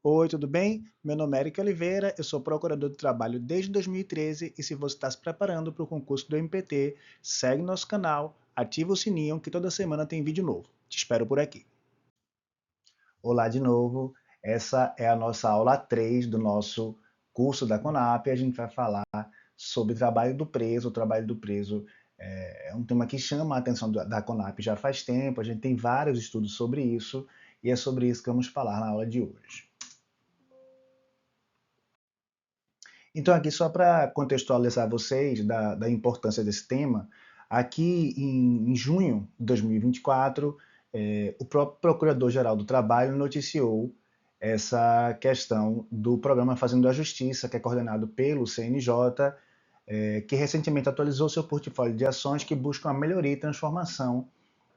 Oi, tudo bem? Meu nome é Eric Oliveira, eu sou procurador de trabalho desde 2013 e se você está se preparando para o concurso do MPT, segue nosso canal, ativa o sininho que toda semana tem vídeo novo. Te espero por aqui. Olá de novo, essa é a nossa aula 3 do nosso curso da CONAP. A gente vai falar sobre trabalho do preso. O trabalho do preso é um tema que chama a atenção da CONAP já faz tempo, a gente tem vários estudos sobre isso e é sobre isso que vamos falar na aula de hoje. Então, aqui só para contextualizar vocês da importância desse tema, aqui em junho de 2024, o próprio Procurador-Geral do Trabalho noticiou essa questão do programa Fazendo a Justiça, que é coordenado pelo CNJ, que recentemente atualizou seu portfólio de ações que buscam a melhoria e transformação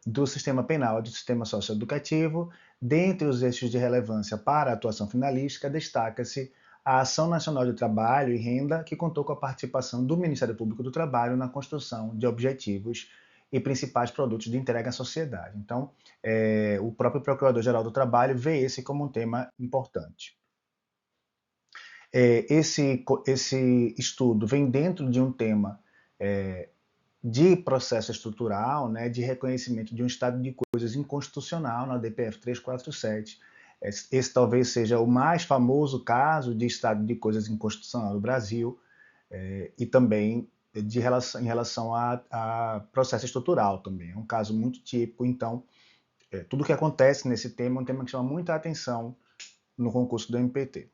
do sistema penal e do sistema socioeducativo. Dentre os eixos de relevância para a atuação finalística, destaca-se a Ação Nacional de Trabalho e Renda, que contou com a participação do Ministério Público do Trabalho na construção de objetivos e principais produtos de entrega à sociedade. Então, o próprio Procurador-Geral do Trabalho vê esse como um tema importante. Esse estudo vem dentro de um tema de processo estrutural, né, de reconhecimento de um estado de coisas inconstitucional na DPF 347. Esse talvez seja o mais famoso caso de estado de coisas inconstitucional do Brasil, e também em relação a processo estrutural também. É um caso muito típico, então, tudo que acontece nesse tema é um tema que chama muita atenção no concurso do MPT.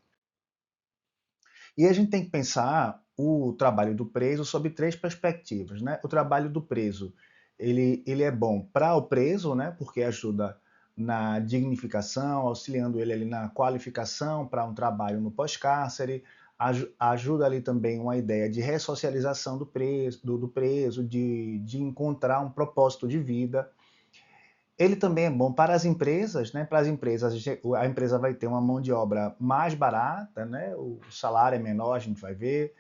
E a gente tem que pensar o trabalho do preso sob três perspectivas, né? O trabalho do preso, ele é bom para o preso, né? Porque ajuda na dignificação, auxiliando ele ali na qualificação para um trabalho no pós-cárcere, ajuda ali também uma ideia de ressocialização do preso, de encontrar um propósito de vida. Ele também é bom para as empresas, né? Para as empresas, a empresa vai ter uma mão de obra mais barata, né? O salário é menor, a gente vai ver.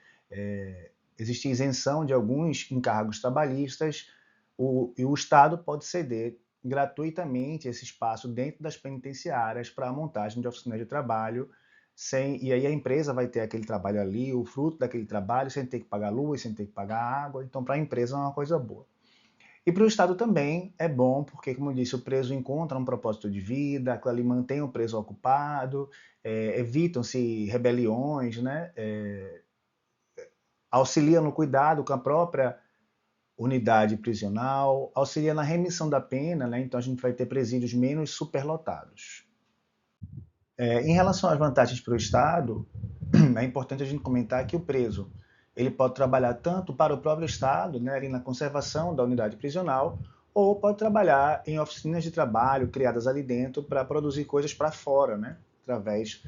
Existe isenção de alguns encargos trabalhistas, e o Estado pode ceder gratuitamente esse espaço dentro das penitenciárias para a montagem de oficinas de trabalho, e aí a empresa vai ter aquele trabalho ali, o fruto daquele trabalho, sem ter que pagar luz, sem ter que pagar água. Então, para a empresa é uma coisa boa. E para o Estado também é bom, porque, como eu disse, o preso encontra um propósito de vida, aquilo ali mantém o preso ocupado, evitam-se rebeliões, né? Auxilia no cuidado com a própria unidade prisional, auxilia na remissão da pena, né? Então a gente vai ter presídios menos superlotados. Em relação às vantagens para o Estado, é importante a gente comentar que o preso ele pode trabalhar tanto para o próprio Estado, né, ali na conservação da unidade prisional, ou pode trabalhar em oficinas de trabalho criadas ali dentro para produzir coisas para fora, né, através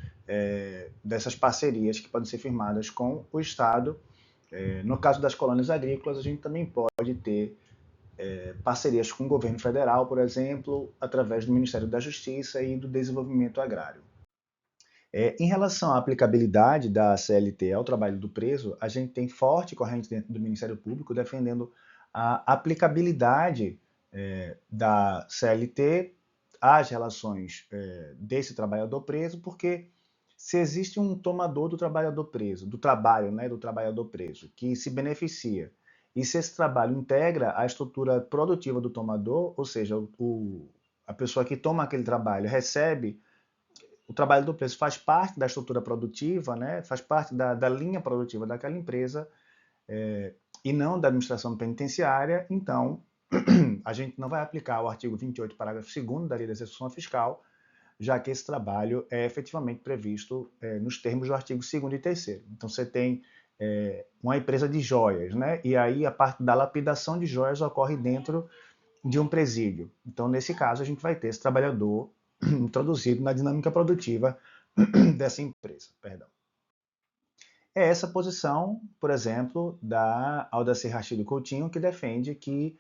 dessas parcerias que podem ser firmadas com o Estado. No caso das colônias agrícolas, a gente também pode ter parcerias com o governo federal, por exemplo, através do Ministério da Justiça e do Desenvolvimento Agrário. Em relação à aplicabilidade da CLT ao trabalho do preso, a gente tem forte corrente dentro do Ministério Público defendendo a aplicabilidade da CLT às relações desse trabalhador preso, porque se existe um tomador do trabalhador preso, do trabalho, né, do trabalhador preso, que se beneficia, e se esse trabalho integra a estrutura produtiva do tomador, ou seja, a pessoa que toma aquele trabalho recebe, o trabalho do preso faz parte da estrutura produtiva, né? Faz parte da linha produtiva daquela empresa, e não da administração penitenciária. Então, a gente não vai aplicar o artigo 28, parágrafo 2º da Lei da Execução Fiscal, já que esse trabalho é efetivamente previsto nos termos do artigo 2º e 3º. Então, você tem uma empresa de joias, né? E aí a parte da lapidação de joias ocorre dentro de um presídio. Então, nesse caso, a gente vai ter esse trabalhador introduzido na dinâmica produtiva dessa empresa. Perdão. É essa posição, por exemplo, da Aldacir Rachid Coutinho, que defende que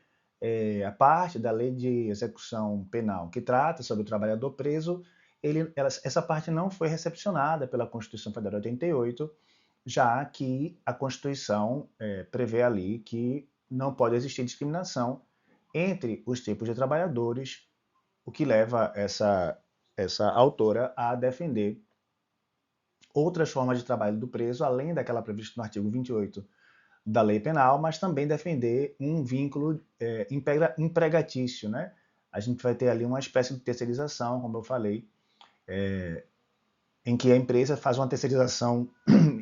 a parte da lei de execução penal que trata sobre o trabalhador preso, essa parte não foi recepcionada pela Constituição Federal de 88, já que a Constituição prevê ali que não pode existir discriminação entre os tipos de trabalhadores, o que leva essa autora a defender outras formas de trabalho do preso, além daquela prevista no artigo 28 da lei penal, mas também defender um vínculo empregatício, né? A gente vai ter ali uma espécie de terceirização, como eu falei, em que a empresa faz uma terceirização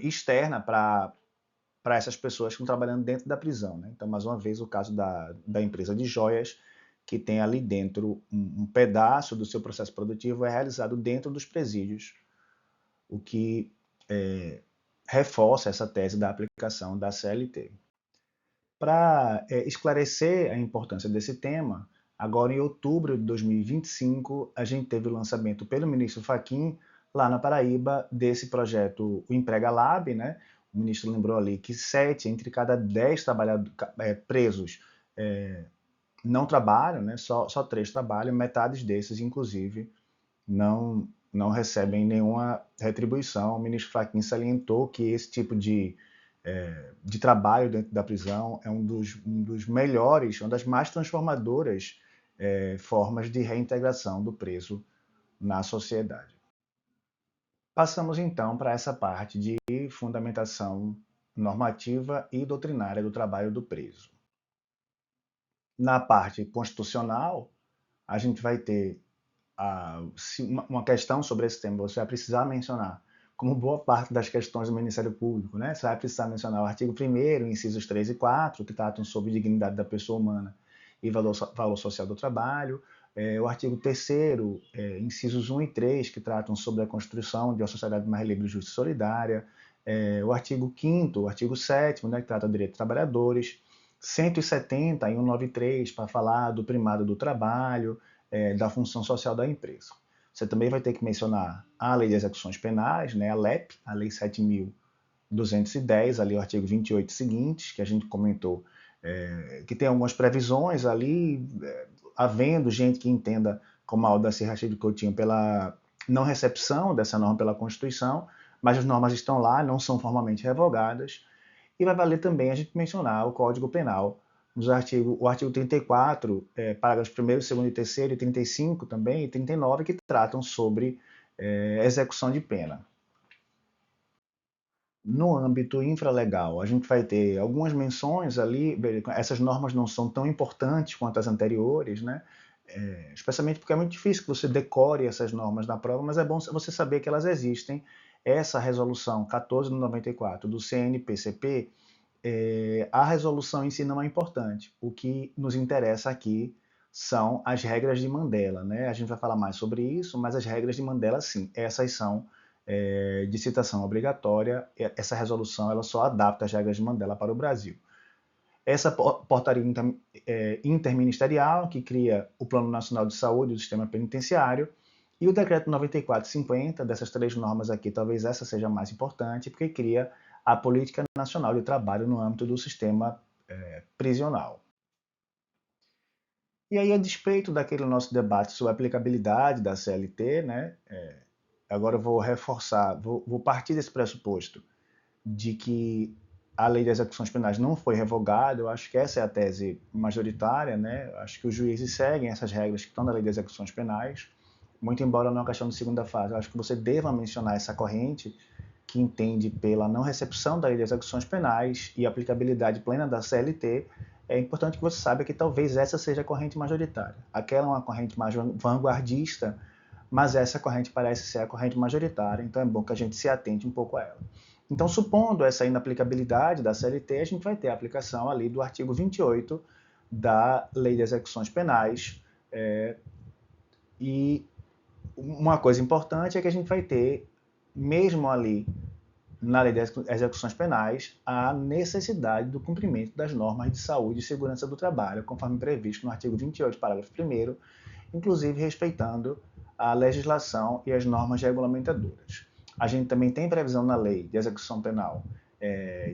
externa para essas pessoas que estão trabalhando dentro da prisão, né? Então, mais uma vez, o caso da empresa de joias, que tem ali dentro um pedaço do seu processo produtivo é realizado dentro dos presídios, o que reforça essa tese da aplicação da CLT. Para esclarecer a importância desse tema, agora em outubro de 2025, a gente teve o lançamento pelo ministro Fachin, lá na Paraíba, desse projeto, o Emprega Lab, né? O ministro lembrou ali que 7 entre cada 10 presos não trabalham, né? Só 3 trabalham, metade desses, inclusive, não recebem nenhuma retribuição. O ministro Fachin salientou que esse tipo de trabalho dentro da prisão é um dos melhores, uma das mais transformadoras formas de reintegração do preso na sociedade. Passamos então para essa parte de fundamentação normativa e doutrinária do trabalho do preso. Na parte constitucional, a gente vai ter uma questão sobre esse tema, você vai precisar mencionar, como boa parte das questões do Ministério Público, né? Você vai precisar mencionar o artigo 1º, incisos 3 e 4, que tratam sobre dignidade da pessoa humana e valor social do trabalho, o artigo 3º, incisos 1 e 3, que tratam sobre a construção de uma sociedade mais livre, justa e solidária, o artigo 5º, o artigo 7º, né, que trata do direito dos trabalhadores, 170 e 193, para falar do primado do trabalho, da função social da empresa. Você também vai ter que mencionar a Lei de Execuções Penais, né, a LEP, a Lei 7.210, ali o artigo 28 seguintes, que a gente comentou, que tem algumas previsões ali, havendo gente que entenda, como a Aldacir Rachid Coutinho, pela não recepção dessa norma pela Constituição, mas as normas estão lá, não são formalmente revogadas, e vai valer também a gente mencionar o Código Penal, o artigo 34, parágrafos 1º, 2º e 3º, e 35 também, e 39, que tratam sobre execução de pena. No âmbito infralegal, a gente vai ter algumas menções ali, essas normas não são tão importantes quanto as anteriores, né? Especialmente porque é muito difícil que você decore essas normas na prova, mas é bom você saber que elas existem. Essa resolução 1494 do CNPCP, a resolução em si não é importante. O que nos interessa aqui são as regras de Mandela, né? A gente vai falar mais sobre isso, mas as regras de Mandela, sim, essas são de citação obrigatória. Essa resolução ela só adapta as regras de Mandela para o Brasil. Essa portaria interministerial, que cria o Plano Nacional de Saúde do Sistema Penitenciário, e o Decreto 94/50, dessas 3 normas aqui, talvez essa seja a mais importante, porque cria a Política Nacional de Trabalho no âmbito do sistema prisional. E aí, a despeito daquele nosso debate sobre a aplicabilidade da CLT, né, agora eu vou reforçar, vou partir desse pressuposto de que a Lei de Execuções Penais não foi revogada. Eu acho que essa é a tese majoritária, né? Eu acho que os juízes seguem essas regras que estão na Lei de Execuções Penais, muito embora não é uma questão de segunda fase. Eu acho que você deva mencionar essa corrente que entende pela não recepção da Lei de Execuções Penais e aplicabilidade plena da CLT. É importante que você saiba que talvez essa seja a corrente majoritária. Aquela é uma corrente mais vanguardista, mas essa corrente parece ser a corrente majoritária, então é bom que a gente se atente um pouco a ela. Então, supondo essa inaplicabilidade da CLT, a gente vai ter a aplicação ali do artigo 28 da Lei de Execuções Penais. E uma coisa importante é que a gente vai ter, mesmo ali na Lei de Execuções Penais, a necessidade do cumprimento das normas de saúde e segurança do trabalho, conforme previsto no artigo 28, parágrafo 1º, inclusive respeitando a legislação e as normas regulamentadoras. A gente também tem previsão na Lei de Execução Penal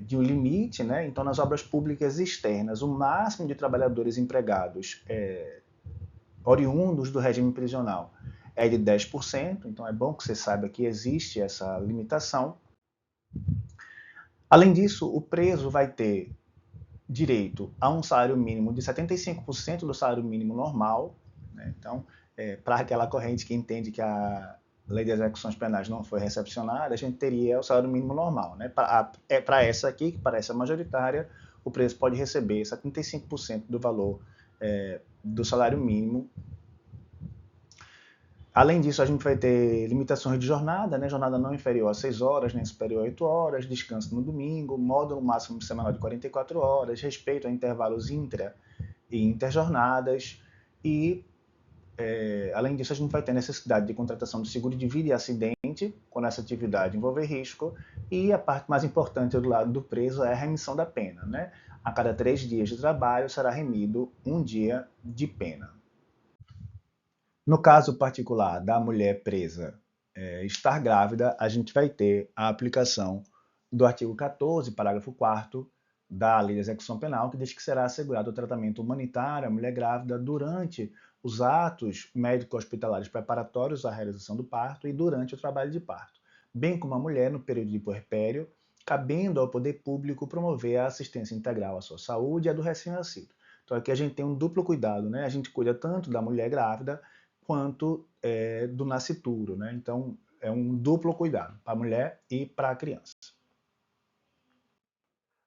de um limite, né? Então, nas obras públicas externas, o máximo de trabalhadores empregados oriundos do regime prisional é de 10%, então é bom que você saiba que existe essa limitação. Além disso, o preso vai ter direito a um salário mínimo de 75% do salário mínimo normal, né? Então, para aquela corrente que entende que a lei de execuções penais não foi recepcionada, a gente teria o salário mínimo normal. Né? Para essa aqui, que parece a majoritária, o preso pode receber 75% do valor do salário mínimo. Além disso, a gente vai ter limitações de jornada, né? Jornada não inferior a 6 horas, nem superior a 8 horas, descanso no domingo, módulo máximo semanal de 44 horas, respeito a intervalos intra e interjornadas e além disso, a gente vai ter necessidade de contratação de seguro de vida e acidente, quando essa atividade envolver risco, e a parte mais importante do lado do preso é a remissão da pena. Né? A cada 3 dias de trabalho será remido um dia de pena. No caso particular da mulher presa estar grávida, a gente vai ter a aplicação do artigo 14, parágrafo 4º da Lei de Execução Penal, que diz que será assegurado o tratamento humanitário à mulher grávida durante os atos médico-hospitalares preparatórios à realização do parto e durante o trabalho de parto, bem como a mulher no período de puerpério, cabendo ao poder público promover a assistência integral à sua saúde e à do recém-nascido. Então aqui a gente tem um duplo cuidado, né? A gente cuida tanto da mulher grávida quanto do nascituro, né? Então é um duplo cuidado para a mulher e para a criança.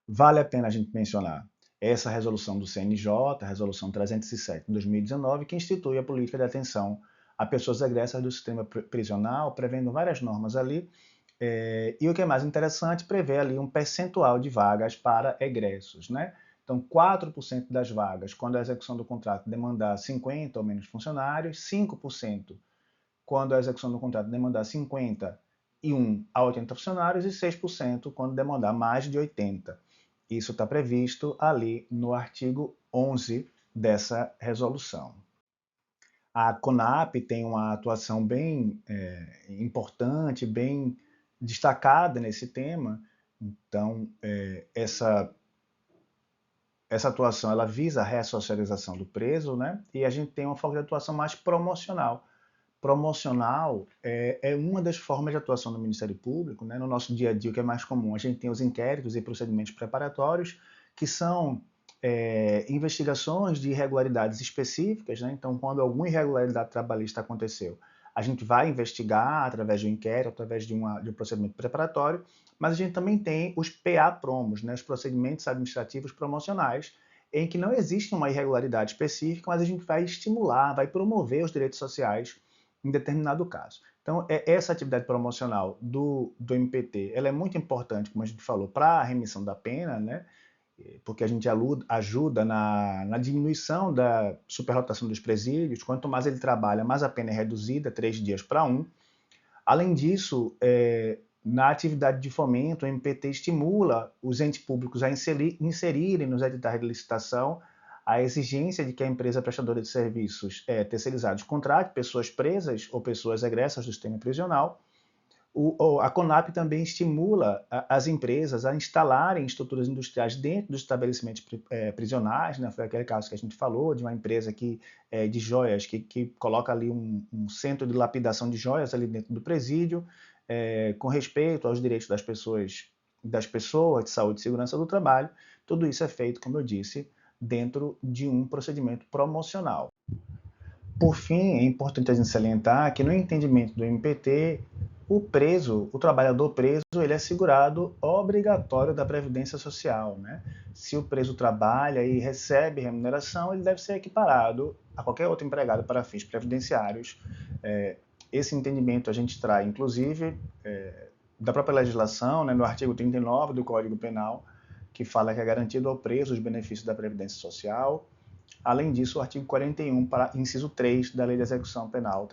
Vale a pena a gente mencionar essa resolução do CNJ, a resolução 307 de 2019, que institui a política de atenção a pessoas egressas do sistema prisional, prevendo várias normas ali, e o que é mais interessante, prevê ali um percentual de vagas para egressos, né? Então, 4% das vagas, quando a execução do contrato demandar 50 ou menos funcionários, 5% quando a execução do contrato demandar 51 a 80 funcionários e 6% quando demandar mais de 80. Isso está previsto ali no artigo 11 dessa resolução. A CONAP tem uma atuação bem importante, bem destacada nesse tema. Então, essa atuação ela visa a ressocialização do preso, né? E a gente tem uma forma de atuação mais promocional. Promocional é uma das formas de atuação do Ministério Público, né? No nosso dia a dia, o que é mais comum, a gente tem os inquéritos e procedimentos preparatórios, que são investigações de irregularidades específicas, né? Então, quando alguma irregularidade trabalhista aconteceu, a gente vai investigar através de um inquérito, através de um procedimento preparatório, mas a gente também tem os PA-promos, né? Os procedimentos administrativos promocionais, em que não existe uma irregularidade específica, mas a gente vai estimular, vai promover os direitos sociais em determinado caso. Então, essa atividade promocional do MPT, ela é muito importante, como a gente falou, para a remissão da pena, né? Porque a gente ajuda na diminuição da superlotação dos presídios. Quanto mais ele trabalha, mais a pena é reduzida, 3 dias para 1. Além disso, na atividade de fomento, o MPT estimula os entes públicos a inserirem nos editais de licitação a exigência de que a empresa prestadora de serviços terceirizados contrate pessoas presas ou pessoas egressas do sistema prisional. A CONAP também estimula as empresas a instalarem estruturas industriais dentro dos estabelecimentos prisionais, né? Foi aquele caso que a gente falou, de uma empresa de joias, que coloca ali um centro de lapidação de joias ali dentro do presídio, com respeito aos direitos das pessoas, de saúde e segurança do trabalho. Tudo isso é feito, como eu disse, dentro de um procedimento promocional. Por fim, é importante a gente salientar que no entendimento do MPT, o trabalhador preso, ele é segurado obrigatório da Previdência Social, né? Se o preso trabalha e recebe remuneração, ele deve ser equiparado a qualquer outro empregado para fins previdenciários. Esse entendimento a gente traz, inclusive, da própria legislação, né, no artigo 39 do Código Penal, que fala que é garantido ao preso os benefícios da Previdência Social. Além disso, o artigo 41, inciso 3 da Lei de Execução Penal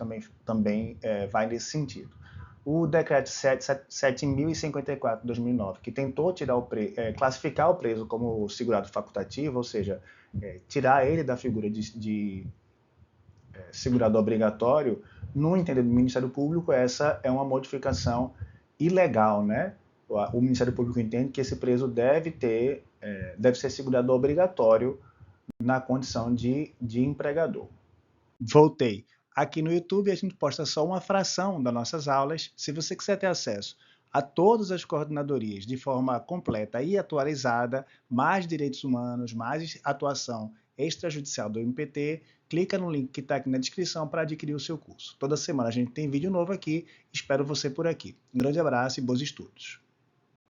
também vai nesse sentido. O decreto 7.054 de 2009, que tentou classificar o preso como segurado facultativo, ou seja, tirar ele da figura de segurado obrigatório, no entender do Ministério Público, essa é uma modificação ilegal, né? O Ministério Público entende que esse preso deve ser segurado obrigatório na condição de empregador. Voltei. Aqui no YouTube a gente posta só uma fração das nossas aulas. Se você quiser ter acesso a todas as coordenadorias de forma completa e atualizada, mais direitos humanos, mais atuação extrajudicial do MPT, clica no link que está aqui na descrição para adquirir o seu curso. Toda semana a gente tem vídeo novo aqui, espero você por aqui. Um grande abraço e bons estudos.